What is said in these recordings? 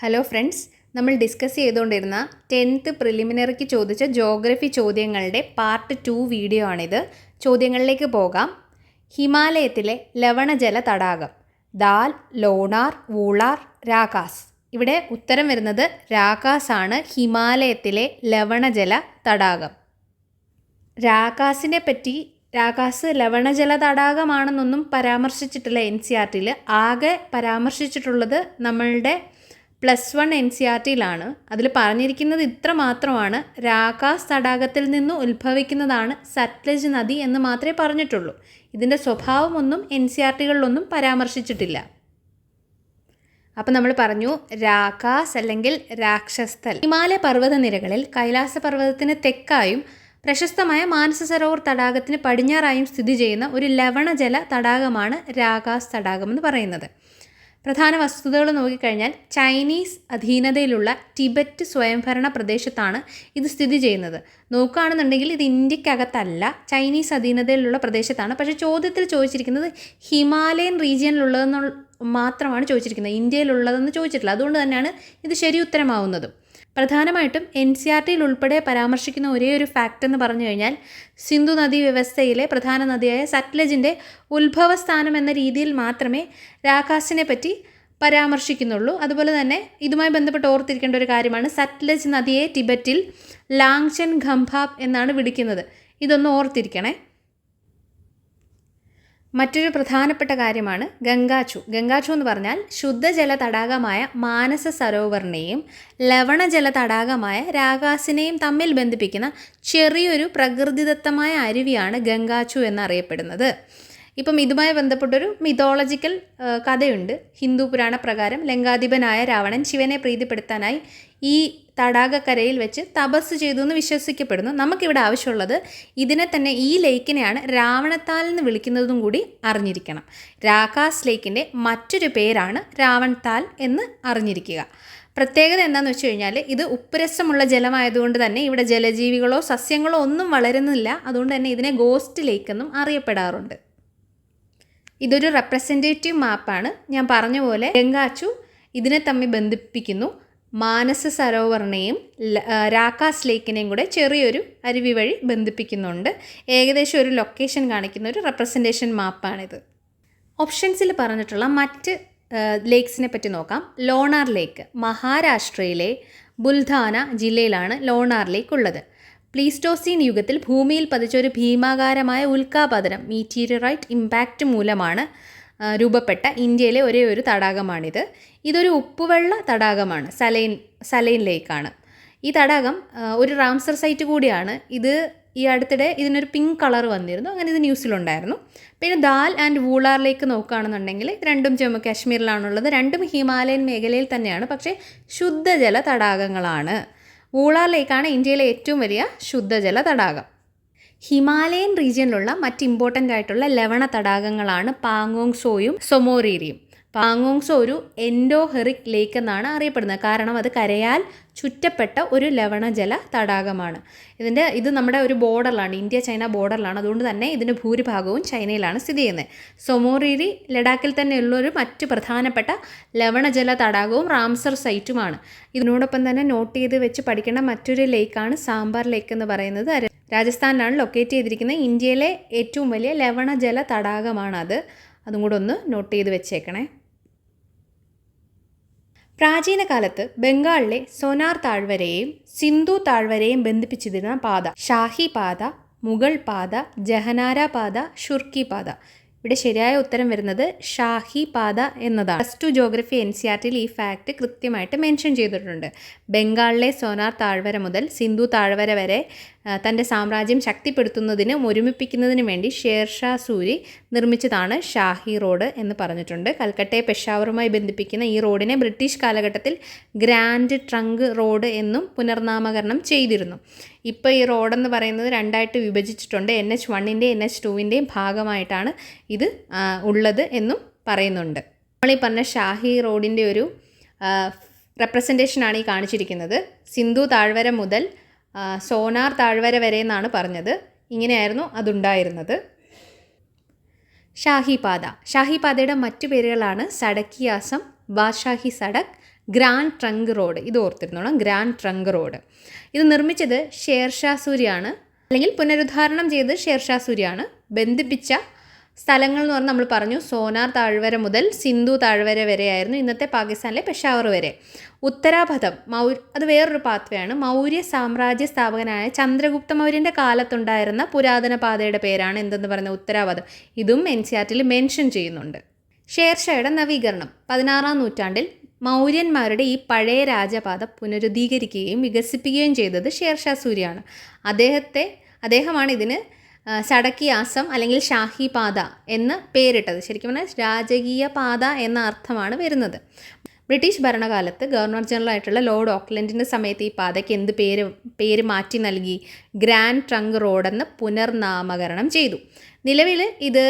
Hello friends, നമ്മൾ discuss ചെയ്തുകൊണ്ടിരുന്ന 10th പ്രിലിമിനറിക്ക് ചോദിച്ച ജോഗ്രഫി ചോദ്യങ്ങളുടെ പാർട്ട് 2 വീഡിയോ ആണിത്. ചോദ്യങ്ങളിലേക്ക് പോകാം. ഹിമാലയത്തിലെ ലവണജല തടാകം ദാൽ, ലോണാർ, വൂളാർ, രാകാസ്. ഇവിടെ ഉത്തരം വരുന്നത് രാകാസ് ആണ്, ഹിമാലയത്തിലെ ലവണജല തടാകം. രാകാസ് ലവണജല തടാകമാണെന്നൊന്നും പരാമർശിച്ചിട്ടില്ല NCERT-യിൽ. ആകെ പരാമർശിച്ചിട്ടുള്ളത് നമ്മളുടെ +1 NCERT-യിലാണ്. അതിൽ പറഞ്ഞിരിക്കുന്നത് ഇത്ര മാത്രമാണ്: രാകാസ് തടാകത്തിൽ നിന്ന് ഉത്ഭവിക്കുന്നതാണ് സത്ലജ് നദി എന്ന് മാത്രമേ പറഞ്ഞിട്ടുള്ളൂ. ഇതിൻ്റെ സ്വഭാവമൊന്നും NCERT-കളിലൊന്നും പരാമർശിച്ചിട്ടില്ല. അപ്പം നമ്മൾ പറഞ്ഞു രാകാസ് അല്ലെങ്കിൽ രാക്ഷസ്ഥൽ. ഹിമാലയ പർവ്വതനിരകളിൽ കൈലാസ പർവ്വതത്തിന് തെക്കായും പ്രശസ്തമായ മാനസ സരോവർ തടാകത്തിന് പടിഞ്ഞാറായും സ്ഥിതി ചെയ്യുന്ന ഒരു ലവണജല തടാകമാണ് രാകാസ് തടാകം എന്ന് പറയുന്നത്. പ്രധാന വസ്തുതകൾ നോക്കിക്കഴിഞ്ഞാൽ ചൈനീസ് അധീനതയിലുള്ള ടിബറ്റ് സ്വയംഭരണ പ്രദേശത്താണ് ഇത് സ്ഥിതി ചെയ്യുന്നത്. നോക്കുകയാണെന്നുണ്ടെങ്കിൽ ഇത് ഇന്ത്യക്കകത്തല്ല, ചൈനീസ് അധീനതയിലുള്ള പ്രദേശത്താണ്. പക്ഷേ ചോദ്യത്തിൽ ചോദിച്ചിരിക്കുന്നത് ഹിമാലയൻ റീജിയനിലുള്ളതെന്ന് മാത്രമാണ് ചോദിച്ചിരിക്കുന്നത്, ഇന്ത്യയിലുള്ളതെന്ന് ചോദിച്ചിട്ടില്ല. അതുകൊണ്ട് തന്നെയാണ് ഇത് ശരി ഉത്തരമാവുന്നതും. പ്രധാനമായിട്ടും NCERT-യിൽ ഉൾപ്പെടെ പരാമർശിക്കുന്ന ഒരേ ഒരു ഫാക്റ്റ് എന്ന് പറഞ്ഞു കഴിഞ്ഞാൽ സിന്ധു നദീ വ്യവസ്ഥയിലെ പ്രധാന നദിയായ സത്ലജിൻ്റെ ഉത്ഭവസ്ഥാനം എന്ന രീതിയിൽ മാത്രമേ രാകാസിനെ പറ്റി പരാമർശിക്കുന്നുള്ളൂ. അതുപോലെ തന്നെ ഇതുമായി ബന്ധപ്പെട്ട് ഓർത്തിരിക്കേണ്ട ഒരു കാര്യമാണ്, സത്ലജ് നദിയെ ടിബറ്റിൽ ലാങ്ചൻ ഖംഭാബ് എന്നാണ് വിളിക്കുന്നത്. ഇതൊന്ന് ഓർത്തിരിക്കണേ. മറ്റൊരു പ്രധാനപ്പെട്ട കാര്യമാണ് ഗംഗാച്ചു. ഗംഗാച്ചു എന്ന് പറഞ്ഞാൽ ശുദ്ധജല തടാകമായ മാനസ സരോവറിനെയും ലവണജല തടാകമായ രാകാസിനെയും തമ്മിൽ ബന്ധിപ്പിക്കുന്ന ചെറിയൊരു പ്രകൃതിദത്തമായ അരുവിയാണ് ഗംഗാച്ചു എന്നറിയപ്പെടുന്നത്. ഇപ്പം ഇതുമായി ബന്ധപ്പെട്ടൊരു മിതോളജിക്കൽ കഥയുണ്ട്. ഹിന്ദു പുരാണ പ്രകാരം ലങ്കാധിപനായ രാവണൻ ശിവനെ പ്രീതിപ്പെടുത്താനായി ഈ തടാകക്കരയിൽ വെച്ച് തപസ് ചെയ്തു എന്ന് വിശ്വസിക്കപ്പെടുന്നു. നമുക്കിവിടെ ആവശ്യമുള്ളത് ഇതിനെ തന്നെ, ഈ ലേക്കിനെയാണ് രാവണത്താൽ എന്ന് വിളിക്കുന്നതും കൂടി അറിഞ്ഞിരിക്കണം. രാകാസ് ലേക്കിൻ്റെ മറ്റൊരു പേരാണ് രാവൺതാൽ എന്ന് അറിഞ്ഞിരിക്കുക. പ്രത്യേകത എന്താണെന്ന് വെച്ച് കഴിഞ്ഞാൽ ഇത് ഉപ്പുരസമുള്ള ജലമായതുകൊണ്ട് തന്നെ ഇവിടെ ജലജീവികളോ സസ്യങ്ങളോ ഒന്നും വളരുന്നില്ല. അതുകൊണ്ട് തന്നെ ഇതിനെ ഗോസ്റ്റ് ലേക്ക് എന്നും അറിയപ്പെടാറുണ്ട്. ഇതൊരു റെപ്രസെൻറ്റേറ്റീവ് മാപ്പാണ്. ഞാൻ പറഞ്ഞ പോലെ ഗംഗാച്ചു ഇതിനെ തമ്മിൽ ബന്ധിപ്പിക്കുന്നു. മാനസ സരോവറിനെയും രാകാസ് ലേക്കിനെയും കൂടെ ചെറിയൊരു അരുവി വഴി ബന്ധിപ്പിക്കുന്നുണ്ട്. ഏകദേശം ഒരു ലൊക്കേഷൻ കാണിക്കുന്ന ഒരു റെപ്രസെൻറ്റേഷൻ മാപ്പാണിത്. ഓപ്ഷൻസിൽ പറഞ്ഞിട്ടുള്ള മറ്റ് ലേക്സിനെ പറ്റി നോക്കാം. ലോണാർ ലേക്ക് മഹാരാഷ്ട്രയിലെ ബുൽധാന ജില്ലയിലാണ് ലോണാർ ലേക്ക് ഉള്ളത്. പ്ലീസ്റ്റോസീൻ യുഗത്തിൽ ഭൂമിയിൽ പതിച്ച ഒരു ഭീമാകാരമായ ഉൽക്കാപതനം, മീറ്റീരിയറൈറ്റ് ഇമ്പാക്റ്റ് മൂലമാണ് രൂപപ്പെട്ട ഇന്ത്യയിലെ ഒരേ ഒരു തടാകമാണിത്. ഇതൊരു ഉപ്പുവെള്ള തടാകമാണ്, സലൈൻ ലേക്കാണ്. ഈ തടാകം ഒരു റാംസർ സൈറ്റ് കൂടിയാണ്. ഇത് ഈ അടുത്തിടെ ഇതിനൊരു പിങ്ക് കളർ വന്നിരുന്നു, അങ്ങനെ ഇത് ന്യൂസിലുണ്ടായിരുന്നു. പിന്നെ ദാൽ ആൻഡ് വൂളാർ ലേക്ക് നോക്കുകയാണെന്നുണ്ടെങ്കിൽ രണ്ടും ജമ്മു കാശ്മീരിലാണുള്ളത്. രണ്ടും ഹിമാലയൻ മേഖലയിൽ തന്നെയാണ്, പക്ഷേ ശുദ്ധജല തടാകങ്ങളാണ്. വൂളാർ ലേക്കാണ് ഇന്ത്യയിലെ ഏറ്റവും വലിയ ശുദ്ധജല തടാകം. ഹിമാലയൻ റീജിയനിലുള്ള മറ്റ് ഇമ്പോർട്ടൻ്റ് ആയിട്ടുള്ള ലവണ തടാകങ്ങളാണ് പാങ്ങോങ് സോയും സൊമോറീരിയും. പാങ്ങോങ് സോ ഒരു എൻഡോഹെറിക് ലേക്ക് എന്നാണ് അറിയപ്പെടുന്നത്, കാരണം അത് കരയാൽ ചുറ്റപ്പെട്ട ഒരു ലവണജല തടാകമാണ്. ഇത് നമ്മുടെ ഒരു ബോർഡറിലാണ്, ഇന്ത്യ ചൈന ബോർഡറിലാണ്. അതുകൊണ്ട് തന്നെ ഇതിൻ്റെ ഭൂരിഭാഗവും ചൈനയിലാണ് സ്ഥിതി ചെയ്യുന്നത്. സൊമോറീരി ലഡാക്കിൽ തന്നെയുള്ളൊരു മറ്റ് പ്രധാനപ്പെട്ട ലവണജല തടാകവും റാംസർ സൈറ്റുമാണ്. ഇതിനോടൊപ്പം തന്നെ നോട്ട് ചെയ്ത് വെച്ച് പഠിക്കേണ്ട മറ്റൊരു ലേക്കാണ് സാമ്പാർ ലേക്ക് എന്ന് പറയുന്നത്. രാജസ്ഥാനിലാണ് ലൊക്കേറ്റ് ചെയ്തിരിക്കുന്നത്. ഇന്ത്യയിലെ ഏറ്റവും വലിയ ലവണജല തടാകമാണത്. അതും കൂടെ ഒന്ന് നോട്ട് ചെയ്ത് വെച്ചേക്കണേ. പ്രാചീന കാലത്ത് ബംഗാളിലെ സോനാർ താഴ്വരയെയും സിന്ധു താഴ്വരയെയും ബന്ധിപ്പിച്ചിരുന്ന പാത ഷാഹി പാത, മുഗൾ പാത, ജഹനാര പാത, ഷുർക്കി പാത. ഇവിടെ ശരിയായ ഉത്തരം വരുന്നത് ഷാഹി പാത എന്നതാണ്. +2 ജോഗ്രഫി NCERT-യിൽ ഈ ഫാക്റ്റ് കൃത്യമായിട്ട് മെൻഷൻ ചെയ്തിട്ടുണ്ട്. ബംഗാളിലെ സോനാർ താഴ്വര മുതൽ സിന്ധു താഴ്വര വരെ തൻ്റെ സാമ്രാജ്യം ശക്തിപ്പെടുത്തുന്നതിനും ഒരുമിപ്പിക്കുന്നതിനും വേണ്ടി ഷേർഷാ സൂരി നിർമ്മിച്ചതാണ് ഷാഹി റോഡ് എന്ന് പറഞ്ഞിട്ടുണ്ട്. കൽക്കട്ടയെ പെഷാവറുമായി ബന്ധിപ്പിക്കുന്ന ഈ റോഡിനെ ബ്രിട്ടീഷ് കാലഘട്ടത്തിൽ ഗ്രാൻഡ് ട്രങ്ക് റോഡ് എന്നും പുനർനാമകരണം ചെയ്തിരുന്നു. ഇപ്പോൾ ഈ റോഡെന്ന് പറയുന്നത് രണ്ടായിട്ട് വിഭജിച്ചിട്ടുണ്ട്. NH1-ൻ്റെയും NH2-ൻ്റെയും ഭാഗമായിട്ടാണ് ഇത് ഉള്ളത് എന്നും പറയുന്നുണ്ട്. നമ്മളീ പറഞ്ഞ ഷാഹി റോഡിൻ്റെ ഒരു റെപ്രസെൻറ്റേഷനാണ് ഈ കാണിച്ചിരിക്കുന്നത്. സിന്ധു താഴ്വര മുതൽ സോനാർ താഴ്വര വരെ എന്നാണ് പറഞ്ഞത്. ഇങ്ങനെയായിരുന്നു അതുണ്ടായിരുന്നത്. ഷാഹി പാതയുടെ മറ്റു പേരുകളാണ് സഡക്കിയാസം, Badshahi Sadak, grand trunk road. ഇത് ഓർത്തിരുന്നോളാം, ഗ്രാൻഡ് ട്രങ്ക് റോഡ്. ഇത് നിർമ്മിച്ചത് ഷേർഷാ സൂരിയാണ്, അല്ലെങ്കിൽ പുനരുദ്ധാരണം ചെയ്തത് ഷേർഷാ സൂരിയാണ്. ബന്ധിപ്പിച്ച സ്ഥലങ്ങൾ എന്ന് പറഞ്ഞാൽ നമ്മൾ പറഞ്ഞു, സോനാർ താഴ്വര മുതൽ സിന്ധു താഴ്വര വരെയായിരുന്നു, ഇന്നത്തെ പാകിസ്ഥാനിലെ പെഷാവർ വരെ. ഉത്തരാപഥം അത് വേറൊരു പാത്വേ ആണ്. മൗര്യ സാമ്രാജ്യ സ്ഥാപകനായ ചന്ദ്രഗുപ്ത മൗര്യൻ്റെ കാലത്തുണ്ടായിരുന്ന പുരാതന പാതയുടെ പേരാണ് എന്തെന്ന് പറയുന്നത്, ഉത്തരാപഥം. ഇതും NCERT മെൻഷൻ ചെയ്യുന്നുണ്ട്. ഷേർഷായുടെ നവീകരണം. 16-ാം നൂറ്റാണ്ടിൽ മൗര്യന്മാരുടെ ഈ പഴയ രാജപാത പുനരുദ്ധീകരിക്കുകയും വികസിപ്പിക്കുകയും ചെയ്തത് ഷേർഷാ സൂരിയാണ്. അദ്ദേഹമാണ് ഇതിന് സടക്കി ആസം അല്ലെങ്കിൽ ഷാഹി പാത എന്ന് പേരിട്ടത്. ശരിക്കും പറഞ്ഞാൽ രാജകീയ പാത എന്ന അർത്ഥമാണ് വരുന്നത്. ബ്രിട്ടീഷ് ഭരണകാലത്ത് ഗവർണർ ജനറൽ ആയിട്ടുള്ള ലോർഡ് ഓക്ലൻഡിൻ്റെ സമയത്ത് ഈ പാതയ്ക്ക് എന്ത് പേര് മാറ്റി നൽകി? ഗ്രാൻഡ് ട്രങ്ക് റോഡെന്ന് പുനർനാമകരണം ചെയ്തു. നിലവിൽ ഇത്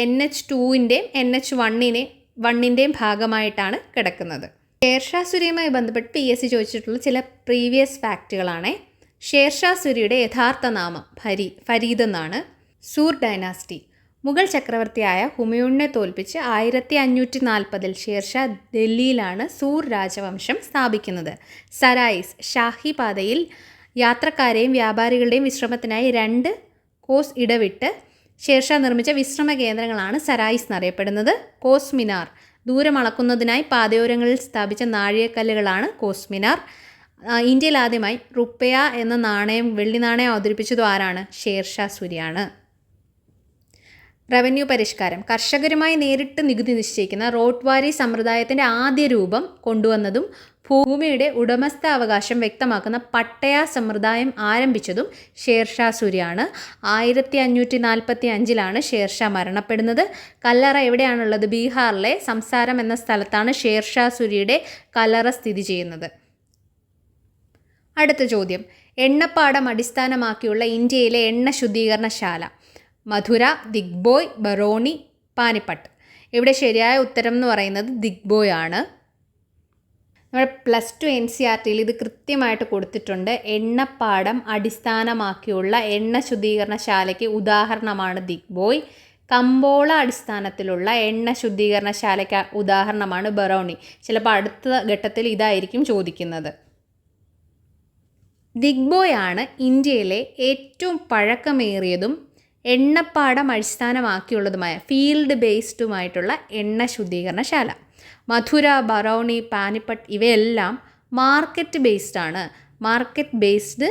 NH2-ൻ്റെയും NH1-ൻ്റെയും ഭാഗമായിട്ടാണ് കിടക്കുന്നത്. ഷേർഷാ സൂരിയുമായി ബന്ധപ്പെട്ട് PSC ചോദിച്ചിട്ടുള്ള ചില പ്രീവിയസ് ഫാക്റ്റുകളാണ്. ഷേർഷാ സൂരിയുടെ യഥാർത്ഥ നാമം ഫരീദ് എന്നാണ്. സൂർ ഡൈനാസ്റ്റി. മുഗൾ ചക്രവർത്തിയായ ഹുമയൂണിനെ തോൽപ്പിച്ച് 1540-ൽ ഷേർഷാ ദില്ലിയിലാണ് സൂർ രാജവംശം സ്ഥാപിക്കുന്നത്. സരായിസ്. ഷാഹി പാതയിൽ യാത്രക്കാരെയും വ്യാപാരികളുടെയും വിശ്രമത്തിനായി 2 കോസ് ഇടവിട്ട് ഷേർഷാ നിർമ്മിച്ച വിശ്രമ കേന്ദ്രങ്ങളാണ് സരായിസ് എന്നറിയപ്പെടുന്നത്. കോസ് മിനാർ. ദൂരം അളക്കുന്നതിനായി പാതയോരങ്ങളിൽ സ്ഥാപിച്ച നാഴികക്കല്ലുകളാണ് കോസ് മിനാർ. ഇന്ത്യയിൽ ആദ്യമായി റുപ്പയ എന്ന വെള്ളി നാണയം അവതരിപ്പിച്ചതും ആരാണ്? ഷേർഷാ സൂരിയാണ്. റവന്യൂ പരിഷ്കാരം. കർഷകരുമായി നേരിട്ട് നികുതി നിശ്ചയിക്കുന്ന റോട്ട്വാരി സമ്പ്രദായത്തിൻ്റെ ആദ്യ രൂപം കൊണ്ടുവന്നതും ഭൂമിയുടെ ഉടമസ്ഥാവകാശം വ്യക്തമാക്കുന്ന പട്ടയ സമ്പ്രദായം ആരംഭിച്ചതും ഷേർഷാ സൂരിയാണ്. 1545-ലാണ് ഷേർഷാ മരണപ്പെടുന്നത്. കല്ലറ എവിടെയാണുള്ളത്? ബീഹാറിലെ സംസാരം എന്ന സ്ഥലത്താണ് ഷേർഷാ സൂരിയുടെ കല്ലറ സ്ഥിതി ചെയ്യുന്നത്. അടുത്ത ചോദ്യം. എണ്ണപ്പാടം അടിസ്ഥാനമാക്കിയുള്ള ഇന്ത്യയിലെ എണ്ണ ശുദ്ധീകരണശാല. മധുര, ദിഗ്ബോയ്, ബറോണി, പാനിപ്പട്ട്. ഇവിടെ ശരിയായ ഉത്തരം എന്ന് പറയുന്നത് ദിഗ്ബോയ് ആണ്. നമ്മുടെ +2 NCERT-യിൽ ഇത് കൃത്യമായിട്ട് കൊടുത്തിട്ടുണ്ട്. എണ്ണപ്പാടം അടിസ്ഥാനമാക്കിയുള്ള എണ്ണ ശുദ്ധീകരണശാലയ്ക്ക് ഉദാഹരണമാണ് ദിഗ്ബോയ്. കമ്പോള അടിസ്ഥാനത്തിലുള്ള എണ്ണ ശുദ്ധീകരണശാലയ്ക്ക് ഉദാഹരണമാണ് ബറോണി. ചിലപ്പോൾ അടുത്ത ഘട്ടത്തിൽ ഇതായിരിക്കും ചോദിക്കുന്നത്. ദിഗ്ബോയ് ആണ് ഇന്ത്യയിലെ ഏറ്റവും പഴക്കമേറിയതും എണ്ണപ്പാടം അടിസ്ഥാനമാക്കിയുള്ളതുമായ ഫീൽഡ് ബേസ്ഡുമായിട്ടുള്ള എണ്ണ ശുദ്ധീകരണശാല. മധുര, ബറൗണി, പാനിപ്പട്ട് ഇവയെല്ലാം മാർക്കറ്റ് ബേസ്ഡ് ആണ്. മാർക്കറ്റ് ബേസ്ഡ്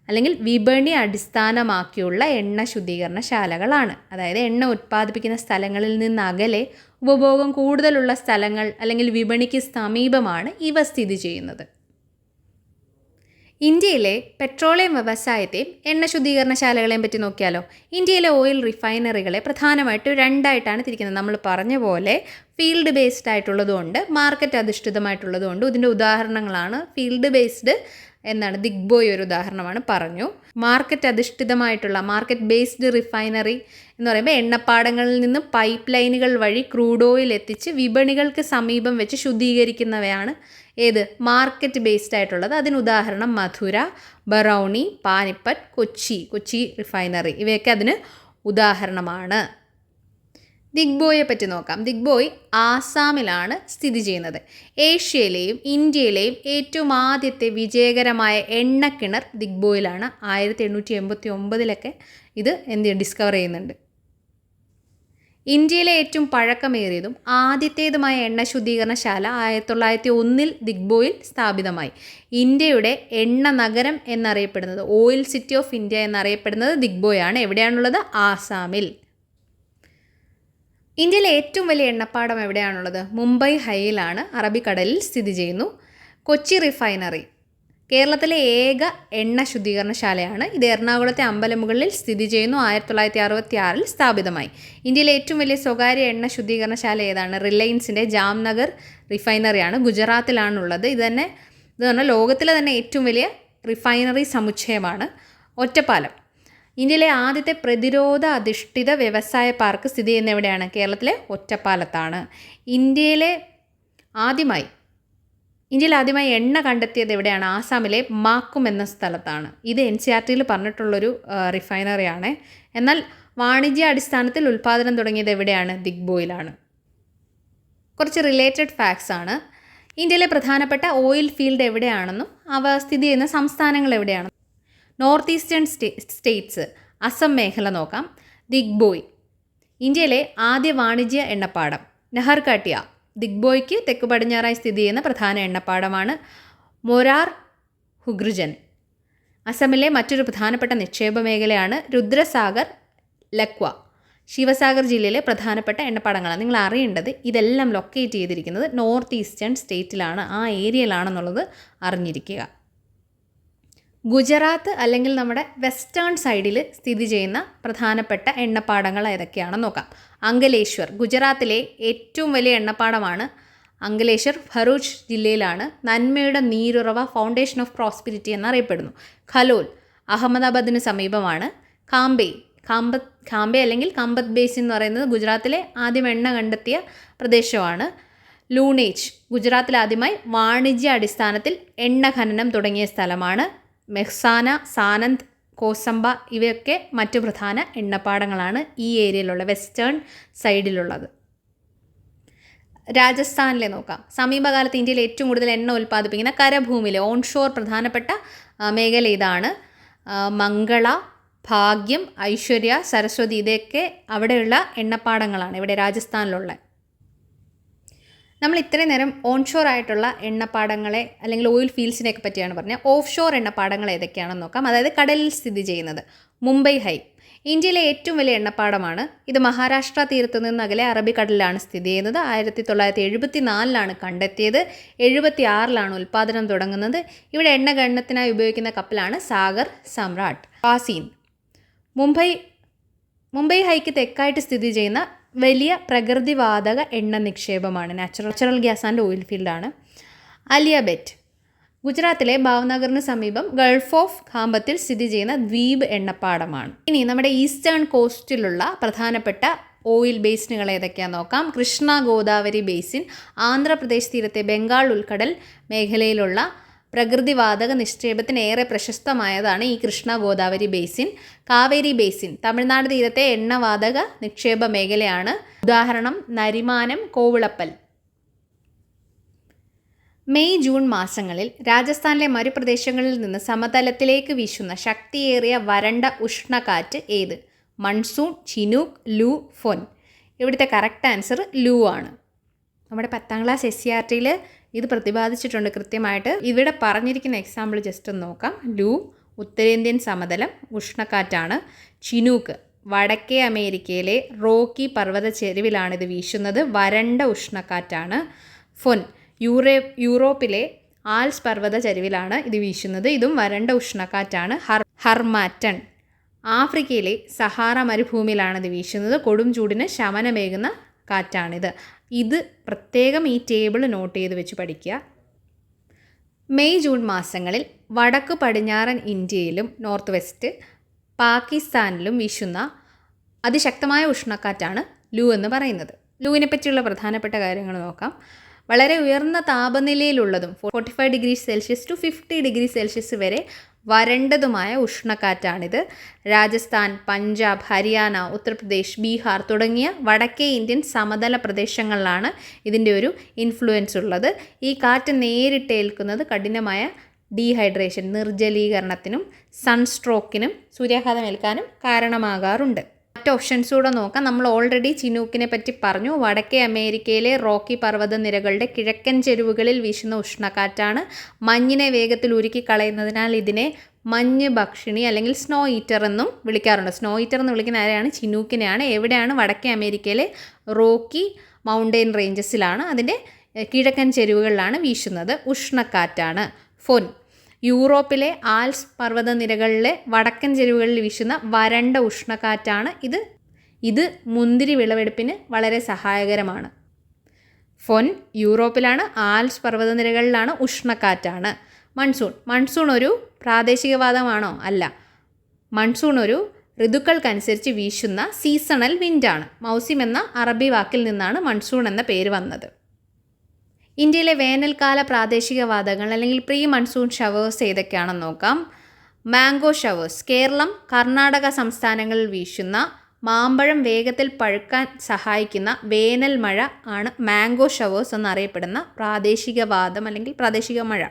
അല്ലെങ്കിൽ വിപണി അടിസ്ഥാനമാക്കിയുള്ള എണ്ണ ശുദ്ധീകരണശാലകളാണ്. അതായത് എണ്ണ ഉത്പാദിപ്പിക്കുന്ന സ്ഥലങ്ങളിൽ നിന്ന് അകലെ ഉപഭോഗം കൂടുതലുള്ള സ്ഥലങ്ങൾ അല്ലെങ്കിൽ വിപണിക്ക് സമീപമാണ് ഇവ സ്ഥിതി ചെയ്യുന്നത്. ഇന്ത്യയിലെ പെട്രോളിയം വ്യവസായത്തെയും എണ്ണ ശുദ്ധീകരണശാലകളെയും പറ്റി നോക്കിയാലോ. ഇന്ത്യയിലെ ഓയിൽ റിഫൈനറികളെ പ്രധാനമായിട്ടും 2ആയിട്ടാണ് തിരിക്കുന്നത്. നമ്മൾ പറഞ്ഞ പോലെ ഫീൽഡ് ബേസ്ഡ് ആയിട്ടുള്ളതുകൊണ്ട് മാർക്കറ്റ് അധിഷ്ഠിതമായിട്ടുള്ളതുകൊണ്ട്. ഇതിൻ്റെ ഉദാഹരണങ്ങളാണ് ഫീൽഡ് ബേസ്ഡ് എന്നാണ് ദിഗ്ബോയ് ഒരു ഉദാഹരണമാണ് പറഞ്ഞു. മാർക്കറ്റ് ബേസ്ഡ് റിഫൈനറി എന്ന് പറയുമ്പോൾ എണ്ണപ്പാടങ്ങളിൽ നിന്ന് പൈപ്പ് ലൈനുകൾ വഴി ക്രൂഡ് ഓയിൽ എത്തിച്ച് വിപണികൾക്ക് സമീപം വെച്ച് ശുദ്ധീകരിക്കുന്നവയാണ് ഏത്? മാർക്കറ്റ് ബേസ്ഡ് ആയിട്ടുള്ളത്. അതിന് ഉദാഹരണം മധുര, ബറൗണി, പാനിപ്പട്ട്, കൊച്ചി റിഫൈനറി ഇവയൊക്കെ അതിന് ഉദാഹരണമാണ്. ദിഗ്ബോയെ പറ്റി നോക്കാം. ദിഗ്ബോയ് ആസാമിലാണ് സ്ഥിതി ചെയ്യുന്നത്. ഏഷ്യയിലെയും ഇന്ത്യയിലെയും ഏറ്റവും ആദ്യത്തെ വിജയകരമായ എണ്ണക്കിണർ ദിഗ്ബോയിലാണ്. 1889-ലൊക്കെ ഇത് ഡിസ്കവർ ചെയ്യുന്നുണ്ട്. ഇന്ത്യയിലെ ഏറ്റവും പഴക്കമേറിയതും ആദ്യത്തേതുമായ എണ്ണ ശുദ്ധീകരണശാല 1901-ൽ ദിഗ്ബോയിൽ സ്ഥാപിതമായി. ഇന്ത്യയുടെ എണ്ണ നഗരം എന്നറിയപ്പെടുന്നത്, ഓയിൽ സിറ്റി ഓഫ് ഇന്ത്യ എന്നറിയപ്പെടുന്നത് ദിഗ്ബോയാണ്. എവിടെയാണുള്ളത്? ആസാമിൽ. ഇന്ത്യയിലെ ഏറ്റവും വലിയ എണ്ണപ്പാടം എവിടെയാണുള്ളത്? മുംബൈ ഹൈയിലാണ്, അറബിക്കടലിൽ സ്ഥിതി ചെയ്യുന്നു. കൊച്ചി റിഫൈനറി കേരളത്തിലെ ഏക എണ്ണ ശുദ്ധീകരണശാലയാണ്. ഇത് എറണാകുളത്തെ അമ്പലമുകളിൽ സ്ഥിതി ചെയ്യുന്നു. 1966-ൽ സ്ഥാപിതമായി. ഇന്ത്യയിലെ ഏറ്റവും വലിയ സ്വകാര്യ എണ്ണ ശുദ്ധീകരണശാല ഏതാണ്? റിലയൻസിൻ്റെ ജാംനഗർ റിഫൈനറിയാണ്, ഗുജറാത്തിലാണുള്ളത്. ഇത് പറഞ്ഞാൽ ലോകത്തിലെ തന്നെ ഏറ്റവും വലിയ റിഫൈനറി സമുച്ചയമാണ്. ഒറ്റപ്പാലം ഇന്ത്യയിലെ ആദ്യത്തെ പ്രതിരോധ അധിഷ്ഠിത വ്യവസായ പാർക്ക് സ്ഥിതി ചെയ്യുന്ന എവിടെയാണ്? കേരളത്തിലെ ഒറ്റപ്പാലത്താണ്. ഇന്ത്യയിൽ ആദ്യമായി എണ്ണ കണ്ടെത്തിയത് എവിടെയാണ്? ആസാമിലെ മാക്കും എന്ന സ്ഥലത്താണ്. ഇത് NCERT-യിൽ പറഞ്ഞിട്ടുള്ളൊരു റിഫൈനറിയാണ്. എന്നാൽ വാണിജ്യ അടിസ്ഥാനത്തിൽ ഉൽപ്പാദനം തുടങ്ങിയത് എവിടെയാണ്? ദിഗ്ബോയിലാണ്. കുറച്ച് റിലേറ്റഡ് ഫാക്ട്സ് ആണ്. ഇന്ത്യയിലെ പ്രധാനപ്പെട്ട ഓയിൽ ഫീൽഡ് എവിടെയാണെന്നും അവ സ്ഥിതി ചെയ്യുന്ന സംസ്ഥാനങ്ങൾ എവിടെയാണെന്നും. നോർത്ത് ഈസ്റ്റേൺ സ്റ്റേറ്റ്സ്, അസം മേഖല നോക്കാം. ദിഗ്ബോയ്, ഇന്ത്യയിലെ ആദ്യ വാണിജ്യ എണ്ണപ്പാടം. നഹർകട്ടിയ, ദിഗ്ബോയ്ക്ക് തെക്ക് പടിഞ്ഞാറായി സ്ഥിതി ചെയ്യുന്ന പ്രധാന എണ്ണപ്പാടമാണ്. മൊരാർ ഹുഗ്രുജൻ, അസമിലെ മറ്റൊരു പ്രധാനപ്പെട്ട നിക്ഷേപ മേഖലയാണ്. രുദ്രസാഗർ, ലക്വ, ശിവസാഗർ ജില്ലയിലെ പ്രധാനപ്പെട്ട എണ്ണപ്പാടങ്ങളാണ്. നിങ്ങൾ അറിയേണ്ടത് ഇതെല്ലാം ലൊക്കേറ്റ് ചെയ്തിരിക്കുന്നത് നോർത്ത് ഈസ്റ്റേൺ സ്റ്റേറ്റിലാണ്, ആ ഏരിയയിലാണെന്നുള്ളത് അറിഞ്ഞിരിക്കുക. ഗുജറാത്ത് അല്ലെങ്കിൽ നമ്മുടെ വെസ്റ്റേൺ സൈഡിൽ സ്ഥിതി ചെയ്യുന്ന പ്രധാനപ്പെട്ട എണ്ണപ്പാടങ്ങൾ ഏതൊക്കെയാണെന്ന് നോക്കാം. അങ്കലേശ്വർ, ഗുജറാത്തിലെ ഏറ്റവും വലിയ എണ്ണപ്പാടമാണ് അങ്കലേശ്വർ. ഭറൂച്ച് ജില്ലയിലാണ്. നന്മയുടെ നീരുറവ, ഫൗണ്ടേഷൻ ഓഫ് പ്രോസ്പിരിറ്റി എന്നറിയപ്പെടുന്നു. ഖലോൽ, അഹമ്മദാബാദിന് സമീപമാണ്. കാംബെ അല്ലെങ്കിൽ കമ്പത്ത് ബേസിൻ എന്ന് പറയുന്നത് ഗുജറാത്തിലെ ആദ്യം എണ്ണ കണ്ടെത്തിയ പ്രദേശമാണ്. ലൂണേജ്, ഗുജറാത്തിൽ ആദ്യമായി വാണിജ്യ അടിസ്ഥാനത്തിൽ എണ്ണ ഖനനം തുടങ്ങിയ സ്ഥലമാണ്. മെഹ്സാന, സാനന്ദ്, കോസംബ ഇവയൊക്കെ മറ്റു പ്രധാന എണ്ണപ്പാടങ്ങളാണ് ഈ ഏരിയയിലുള്ള വെസ്റ്റേൺ സൈഡിലുള്ളത്. രാജസ്ഥാനിലെ നോക്കാം. സമീപകാലത്ത് ഇന്ത്യയിൽ ഏറ്റവും കൂടുതൽ എണ്ണ ഉൽപ്പാദിപ്പിക്കുന്ന കരഭൂമിയിലെ ഓൺഷോർ പ്രധാനപ്പെട്ട മേഖല ഇതാണ്. മംഗള, ഭാഗ്യം, ഐശ്വര്യ, സരസ്വതി ഇതൊക്കെ അവിടെയുള്ള എണ്ണപ്പാടങ്ങളാണ് ഇവിടെ രാജസ്ഥാനിലുള്ള. നമ്മൾ ഇത്രയും നേരം ഓൺഷോർ ആയിട്ടുള്ള എണ്ണപ്പാടങ്ങളെ അല്ലെങ്കിൽ ഓയിൽ ഫീൽഡ്സിനെയൊക്കെ പറ്റിയാണ് പറഞ്ഞത്. ഓഫ് ഷോർ എണ്ണപ്പാടങ്ങൾ ഏതൊക്കെയാണെന്ന് നോക്കാം. അതായത് കടലിൽ സ്ഥിതി ചെയ്യുന്നത്. മുംബൈ ഹൈ, ഇന്ത്യയിലെ ഏറ്റവും വലിയ എണ്ണപ്പാടമാണ്. ഇത് മഹാരാഷ്ട്ര തീരത്തു നിന്ന് അകലെ അറബിക്കടലിലാണ് സ്ഥിതി ചെയ്യുന്നത്. 1974 കണ്ടെത്തിയത്. 76 ഉൽപ്പാദനം തുടങ്ങുന്നത്. ഇവിടെ എണ്ണ ഖനനത്തിനായി ഉപയോഗിക്കുന്ന കപ്പലാണ് സാഗർ സമ്രാട്ട്. പാസീൻ, മുംബൈ ഹൈക്ക് തെക്കായിട്ട് സ്ഥിതി ചെയ്യുന്ന വലിയ പ്രകൃതിവാതക എണ്ണ നിക്ഷേപമാണ്. നാച്ചുറൽ ഗ്യാസ് ആൻഡ് ഓയിൽ ഫീൽഡാണ്. അലിയബെറ്റ്, ഗുജറാത്തിലെ ഭാവ്നഗറിന് സമീപം ഗൾഫ് ഓഫ് ഖാമ്പത്തിൽ സ്ഥിതി ചെയ്യുന്ന ദ്വീപ് എണ്ണപ്പാടമാണ്. ഇനി നമ്മുടെ ഈസ്റ്റേൺ കോസ്റ്റിലുള്ള പ്രധാനപ്പെട്ട ഓയിൽ ബേസിനുകൾ ഏതൊക്കെയാണെന്ന് നോക്കാം. കൃഷ്ണ ഗോദാവരി ബേസിൻ, ആന്ധ്രാപ്രദേശ് തീരത്തെ ബംഗാൾ ഉൾക്കടൽ മേഖലയിലുള്ള പ്രകൃതിവാതക നിക്ഷേപത്തിന് ഏറെ പ്രശസ്തമായതാണ് ഈ കൃഷ്ണ ഗോദാവരി ബേസിൻ. കാവേരി ബേസിൻ, തമിഴ്നാട് തീരത്തെ എണ്ണവാതക നിക്ഷേപ മേഖലയാണ്. ഉദാഹരണം നരിമാനം, കോവിളപ്പൽ. മെയ് ജൂൺ മാസങ്ങളിൽ രാജസ്ഥാനിലെ മരുപ്രദേശങ്ങളിൽ നിന്ന് സമതലത്തിലേക്ക് വീശുന്ന ശക്തിയേറിയ വരണ്ട ഉഷ്ണക്കാറ്റ് ഏത്? മൺസൂൺ, ചിനൂക്ക്, ലൂ, ഫൊൻ. ഇവിടുത്തെ കറക്റ്റ് ആൻസർ ലൂ ആണ്. നമ്മുടെ 10ാം ക്ലാസ് SCRTയിൽ ഇത് പ്രതിപാദിച്ചിട്ടുണ്ട് കൃത്യമായിട്ട്. ഇവിടെ പറഞ്ഞിരിക്കുന്ന എക്സാമ്പിൾ ജസ്റ്റ് ഒന്ന് നോക്കാം. ലൂ ഉത്തരേന്ത്യൻ സമതലം ഉഷ്ണക്കാറ്റാണ്. ചിനൂക്ക് വടക്കേ അമേരിക്കയിലെ റോക്കി പർവ്വത ചെരുവിലാണ് ഇത് വീശുന്നത്. വരണ്ട ഉഷ്ണക്കാറ്റാണ്. ഫൊൻ യൂറോപ്പിലെ ആൽസ് പർവ്വത ചരിവിലാണ് ഇത് വീശുന്നത്. ഇതും വരണ്ട ഉഷ്ണക്കാറ്റാണ്. ഹർമാറ്റൺ ആഫ്രിക്കയിലെ സഹാറ മരുഭൂമിയിലാണ് ഇത് വീശുന്നത്. കൊടും ചൂടിന് ശമനമേകുന്ന കാറ്റാണിത്. ഇത് പ്രത്യേകം ഈ ടേബിൾ നോട്ട് ചെയ്ത് വെച്ച് പഠിക്കുക. മെയ് ജൂൺ മാസങ്ങളിൽ വടക്ക് പടിഞ്ഞാറൻ ഇന്ത്യയിലും നോർത്ത് വെസ്റ്റ് പാകിസ്ഥാനിലും വീശുന്ന അതിശക്തമായ ഉഷ്ണക്കാറ്റാണ് ലൂ എന്ന് പറയുന്നത്. ലൂവിനെ പറ്റിയുള്ള പ്രധാനപ്പെട്ട കാര്യങ്ങൾ നോക്കാം. വളരെ ഉയർന്ന താപനിലയിലുള്ളതും 45 degree Celsius to 50 degree Celsius വരെ വരണ്ടതുമായ ഉഷ്ണക്കാറ്റാണിത്. രാജസ്ഥാൻ, പഞ്ചാബ്, ഹരിയാന, ഉത്തർപ്രദേശ്, ബീഹാർ തുടങ്ങിയ വടക്കേ ഇന്ത്യൻ സമതല പ്രദേശങ്ങളിലാണ് ഇതിൻ്റെ ഒരു ഇൻഫ്ലുവൻസ് ഉള്ളത്. ഈ കാറ്റ് നേരിട്ടേൽക്കുന്നത് കഠിനമായ ഡീഹൈഡ്രേഷൻ, നിർജ്ജലീകരണത്തിനും സൺസ്ട്രോക്കിനും സൂര്യാഘാതമേൽക്കാനും കാരണമാകാറുണ്ട്. മറ്റ് ഓപ്ഷൻസ് കൂടെ നോക്കാം. നമ്മൾ ഓൾറെഡി ചിനൂക്കിനെ പറ്റി പറഞ്ഞു. വടക്കേ അമേരിക്കയിലെ റോക്കി പർവ്വത നിരകളുടെ കിഴക്കൻ ചെരുവുകളിൽ വീശുന്ന ഉഷ്ണക്കാറ്റാണ്. മഞ്ഞിനെ വേഗത്തിൽ ഉരുക്കി കളയുന്നതിനാൽ ഇതിനെ മഞ്ഞ് ഭക്ഷിണി അല്ലെങ്കിൽ സ്നോ ഈറ്റർ എന്നും വിളിക്കാറുണ്ട്. സ്നോ ഈറ്റർ എന്ന് വിളിക്കുന്ന ആരെയാണ്? ചിനൂക്കിനെയാണ്. എവിടെയാണ്? വടക്കേ അമേരിക്കയിലെ റോക്കി മൗണ്ടെയിൻ റേഞ്ചസിലാണ്. അതിൻ്റെ കിഴക്കൻ ചെരുവുകളിലാണ് വീശുന്നത്. ഉഷ്ണക്കാറ്റാണ്. ഫൊൻ യൂറോപ്പിലെ ആൽസ് പർവ്വതനിരകളിലെ വടക്കൻ ചെരുവുകളിൽ വീശുന്ന വരണ്ട ഉഷ്ണക്കാറ്റാണ്. ഇത് മുന്തിരി വിളവെടുപ്പിന് വളരെ സഹായകരമാണ്. ഫൊൻ യൂറോപ്പിലാണ്, ആൽസ് പർവ്വതനിരകളിലാണ്, ഉഷ്ണക്കാറ്റാണ്. മൺസൂൺ ഒരു പ്രാദേശികവാദമാണോ? അല്ല. മൺസൂൺ ഒരു ഋതുക്കൾക്കനുസരിച്ച് വീശുന്ന സീസണൽ വിൻഡാണ്. മൗസിം എന്ന അറബി വാക്കിൽ നിന്നാണ് മൺസൂൺ എന്ന പേര് വന്നത്. ഇന്ത്യയിലെ വേനൽക്കാല പ്രാദേശികവാദങ്ങൾ അല്ലെങ്കിൽ പ്രീ മൺസൂൺ ഷവേഴ്സ് ഏതൊക്കെയാണെന്ന് നോക്കാം. മാംഗോ ഷവേഴ്സ് കേരളം, കർണാടക സംസ്ഥാനങ്ങളിൽ വീശുന്ന മാമ്പഴം വേഗത്തിൽ പഴുക്കാൻ സഹായിക്കുന്ന വേനൽ മഴ ആണ് മാംഗോ ഷവേഴ്സ് എന്നറിയപ്പെടുന്ന പ്രാദേശികവാദം അല്ലെങ്കിൽ പ്രാദേശിക മഴ.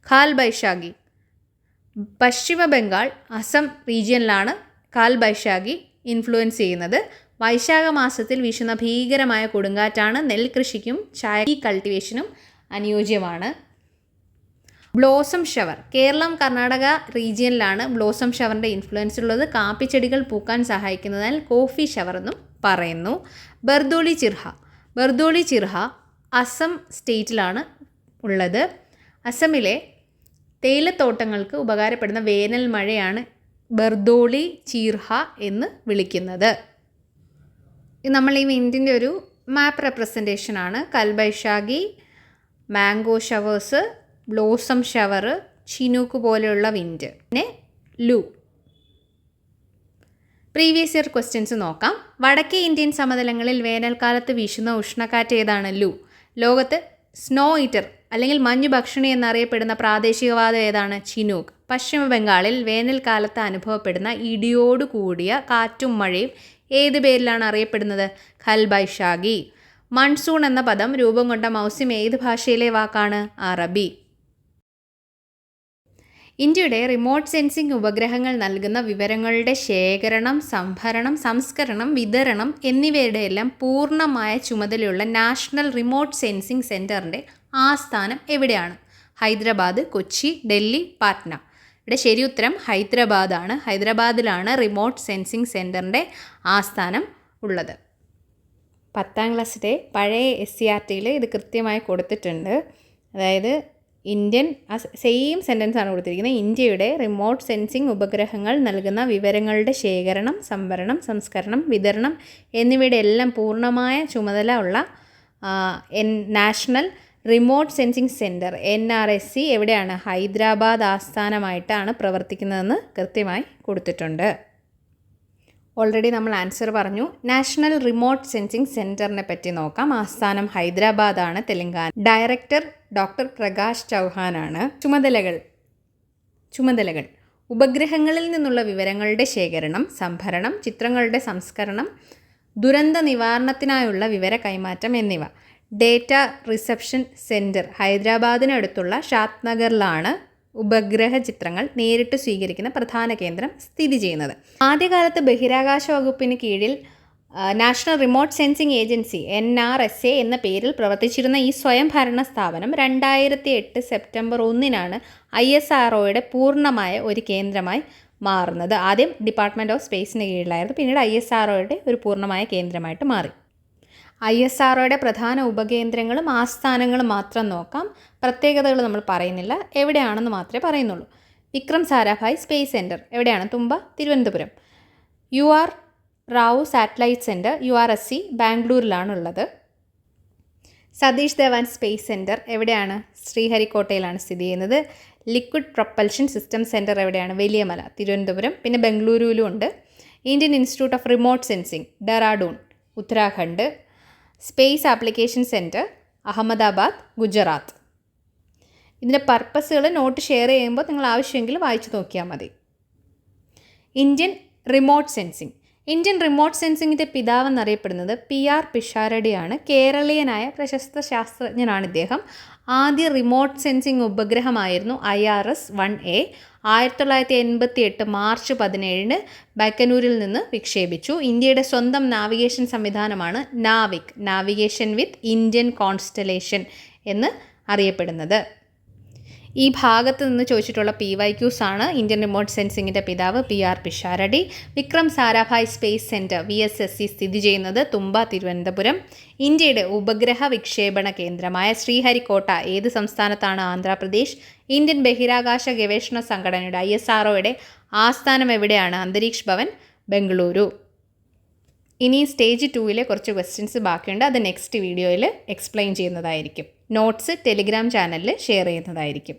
കാൽ ബൈശാഖി. പശ്ചിമ ബംഗാൾ, അസം റീജിയനിലാണ് കാൽ ബൈശാഖി ഇൻഫ്ലുവൻസ് ചെയ്യുന്നത്. വൈശാഖ മാസത്തിൽ വീശുന്ന ഭീകരമായ കൊടുങ്കാറ്റാണ് നെൽകൃഷിക്കും ചായ കൾട്ടിവേഷനും അനുയോജ്യമാണ്. Blossom shower. കേരളം കർണാടക റീജിയനിലാണ് ബ്ലോസം ഷവറിൻ്റെ ഇൻഫ്ലുവൻസ് ഉള്ളത്. കാപ്പിച്ചെടികൾ പൂക്കാൻ സഹായിക്കുന്നതിനാൽ കോഫി ഷവർ എന്നും പറയുന്നു. ബർദോളി ചിർഹ. ബർദോളി ചിർഹ അസം സ്റ്റേറ്റിലാണ് ഉള്ളത്. അസമിലെ തേയിലത്തോട്ടങ്ങൾക്ക് ഉപകാരപ്പെടുന്ന വേനൽ മഴയാണ് ബർദോളി ചീർഹ എന്ന് വിളിക്കുന്നത്. നമ്മൾ ഈ വിൻഡിൻ്റെ ഒരു മാപ്പ് റെപ്രസെൻറ്റേഷനാണ്. Kalbaishakhi, mango showers, blossom shower, Chinook പോലെയുള്ള വിൻഡ്. പിന്നെ ലു. പ്രീവിയസ് ഇയർ ക്വസ്റ്റ്യൻസ് നോക്കാം. വടക്കേ ഇന്ത്യൻ സമതലങ്ങളിൽ വേനൽക്കാലത്ത് വീശുന്ന ഉഷ്ണക്കാറ്റ് ഏതാണ്? ലു. ലോകത്ത് സ്നോ ഈറ്റർ അല്ലെങ്കിൽ മഞ്ഞു ഭക്ഷണി എന്നറിയപ്പെടുന്ന പ്രാദേശികവാദം ഏതാണ്? ചിനൂക്ക്. പശ്ചിമ ബംഗാളിൽ വേനൽക്കാലത്ത് അനുഭവപ്പെടുന്ന ഇടിയോട് കൂടിയ കാറ്റും മഴയും ഏത് പേരിലാണ് അറിയപ്പെടുന്നത്? ഖൽ ബൈശാഖി. മൺസൂൺ എന്ന പദം രൂപം കൊണ്ട മൗസിം ഏത് ഭാഷയിലെ വാക്കാണ്? അറബി. ഇന്ത്യയുടെ റിമോട്ട് സെൻസിംഗ് ഉപഗ്രഹങ്ങൾ നൽകുന്ന വിവരങ്ങളുടെ ശേഖരണം, സംഭരണം, സംസ്കരണം, വിതരണം എന്നിവയുടെ എല്ലാം പൂർണ്ണമായ ചുമതലയുള്ള നാഷണൽ റിമോട്ട് സെൻസിംഗ് സെൻറ്ററിൻ്റെ ആസ്ഥാനം എവിടെയാണ്? ഹൈദരാബാദ്, കൊച്ചി, ഡൽഹി, പാറ്റ്ന. ഇവിടെ ശരി ഉത്തരം ഹൈദരാബാദാണ്. ഹൈദരാബാദിലാണ് റിമോട്ട് സെൻസിംഗ് സെൻറ്ററിൻ്റെ ആസ്ഥാനം ഉള്ളത്. 10ാം ക്ലാസ്സിലെ പഴയ SCERTയിൽ ഇത് കൃത്യമായി കൊടുത്തിട്ടുണ്ട്. അതായത് ഇന്ത്യൻ സെയിം സെൻറ്റൻസ് ആണ് കൊടുത്തിരിക്കുന്നത്. ഇന്ത്യയുടെ റിമോട്ട് സെൻസിംഗ് ഉപഗ്രഹങ്ങൾ നൽകുന്ന വിവരങ്ങളുടെ ശേഖരണം, സംഭരണം, സംസ്കരണം, വിതരണം എന്നിവയുടെ എല്ലാം പൂർണ്ണമായ ചുമതല ഉള്ള national remote sensing centre NRSC എവിടെയാണ്? ഹൈദരാബാദ് ആസ്ഥാനമായിട്ടാണ് പ്രവർത്തിക്കുന്നതെന്ന് കൃത്യമായി കൊടുത്തിട്ടുണ്ട്. ഓൾറെഡി നമ്മൾ ആൻസർ പറഞ്ഞു. നാഷണൽ റിമോട്ട് സെൻസിംഗ് സെൻറ്ററിനെ പറ്റി നോക്കാം. ആസ്ഥാനം ഹൈദരാബാദാണ്, തെലങ്കാന. ഡയറക്ടർ ഡോക്ടർ പ്രകാശ് ചൗഹാനാണ്. ചുമതലകൾ ഉപഗ്രഹങ്ങളിൽ നിന്നുള്ള വിവരങ്ങളുടെ ശേഖരണം, സംഭരണം, ചിത്രങ്ങളുടെ സംസ്കരണം, ദുരന്ത നിവാരണത്തിനായുള്ള വിവര കൈമാറ്റം എന്നിവ. ഡേറ്റ റിസപ്ഷൻ സെൻറ്റർ ഹൈദരാബാദിനടുത്തുള്ള ഷാദ്നഗറിലാണ് ഉപഗ്രഹ ചിത്രങ്ങൾ നേരിട്ട് സ്വീകരിക്കുന്ന പ്രധാന കേന്ദ്രം സ്ഥിതി ചെയ്യുന്നത്. ആദ്യകാലത്ത് ബഹിരാകാശ വകുപ്പിന് കീഴിൽ national remote sensing agency NRSA എന്ന പേരിൽ പ്രവർത്തിച്ചിരുന്ന ഈ സ്വയംഭരണ സ്ഥാപനം 2008 സെപ്റ്റംബർ 1 ISROയുടെ പൂർണ്ണമായ ഒരു കേന്ദ്രമായി മാറുന്നത്. ആദ്യം ഡിപ്പാർട്ട്മെൻറ്റ് ഓഫ് സ്പേസിന് കീഴിലായിരുന്നു, പിന്നീട് ISROയുടെ ഒരു പൂർണ്ണമായ കേന്ദ്രമായിട്ട് മാറി. ISROയുടെ പ്രധാന ഉപകേന്ദ്രങ്ങളും ആസ്ഥാനങ്ങളും മാത്രം നോക്കാം. പ്രത്യേകതകൾ നമ്മൾ പറയുന്നില്ല, എവിടെയാണെന്ന് മാത്രമേ പറയുന്നുള്ളൂ. വിക്രം സാരാഭായ് സ്പേസ് സെൻറ്റർ എവിടെയാണ്? Thumba, Thiruvananthapuram. UR Rao satellite centre URSC ബാംഗ്ലൂരിലാണുള്ളത്. സതീഷ് ധവാൻ സ്പേസ് സെൻറ്റർ എവിടെയാണ്? ശ്രീഹരിക്കോട്ടയിലാണ് സ്ഥിതി ചെയ്യുന്നത്. ലിക്വിഡ് പ്രൊപ്പൽഷൻ സിസ്റ്റം സെൻറ്റർ എവിടെയാണ്? വലിയമല, തിരുവനന്തപുരം. പിന്നെ ബംഗളൂരുവിലും ഉണ്ട്. Indian institute of remote sensing Dehradun, Uttarakhand. Space application centre Ahmedabad, Gujarat. ഇതിൻ്റെ പർപ്പസുകൾ നോട്ട് ഷെയർ ചെയ്യുമ്പോൾ നിങ്ങൾ ആവശ്യമെങ്കിൽ വായിച്ചു നോക്കിയാൽ മതി. ഇന്ത്യൻ റിമോട്ട് സെൻസിങ്ങിൻ്റെ പിതാവെന്നറിയപ്പെടുന്നത് PR പിഷാരടിയാണ്. കേരളീയനായ പ്രശസ്ത ശാസ്ത്രജ്ഞനാണ് ഇദ്ദേഹം. ആദ്യ റിമോട്ട് സെൻസിംഗ് ഉപഗ്രഹമായിരുന്നു IRS-1A. 1988 മാർച്ച് 17 ബൈക്കനൂരിൽ നിന്ന് വിക്ഷേപിച്ചു. ഇന്ത്യയുടെ സ്വന്തം നാവിഗേഷൻ സംവിധാനമാണ് NavIC, navigation with Indian constellation എന്ന് അറിയപ്പെടുന്നത്. ഈ ഭാഗത്ത് നിന്ന് ചോദിച്ചിട്ടുള്ള PYQs ആണ്. ഇന്ത്യൻ റിമോട്ട് സെൻസിങ്ങിൻ്റെ പിതാവ് PR Pisharody. Vikram Sarabhai space centre VSSC സ്ഥിതി ചെയ്യുന്നത് തുമ്പ, തിരുവനന്തപുരം. ഇന്ത്യയുടെ ഉപഗ്രഹ വിക്ഷേപണ കേന്ദ്രമായ ശ്രീഹരിക്കോട്ട ഏത് സംസ്ഥാനത്താണ്? ആന്ധ്രാപ്രദേശ്. ഇന്ത്യൻ ബഹിരാകാശ ഗവേഷണ സംഘടനയുടെ ISROയുടെ ആസ്ഥാനം എവിടെയാണ്? അന്തരീക്ഷ് ഭവൻ, ബംഗളൂരു. ഇനി സ്റ്റേജ് 2 കുറച്ച് ക്വസ്റ്റ്യൻസ് ബാക്കിയുണ്ട്. അത് നെക്സ്റ്റ് വീഡിയോയിൽ എക്സ്പ്ലെയിൻ ചെയ്യുന്നതായിരിക്കും. നോട്ട്സ് ടെലിഗ്രാം ചാനലിൽ ഷെയർ ചെയ്യുന്നതായിരിക്കും.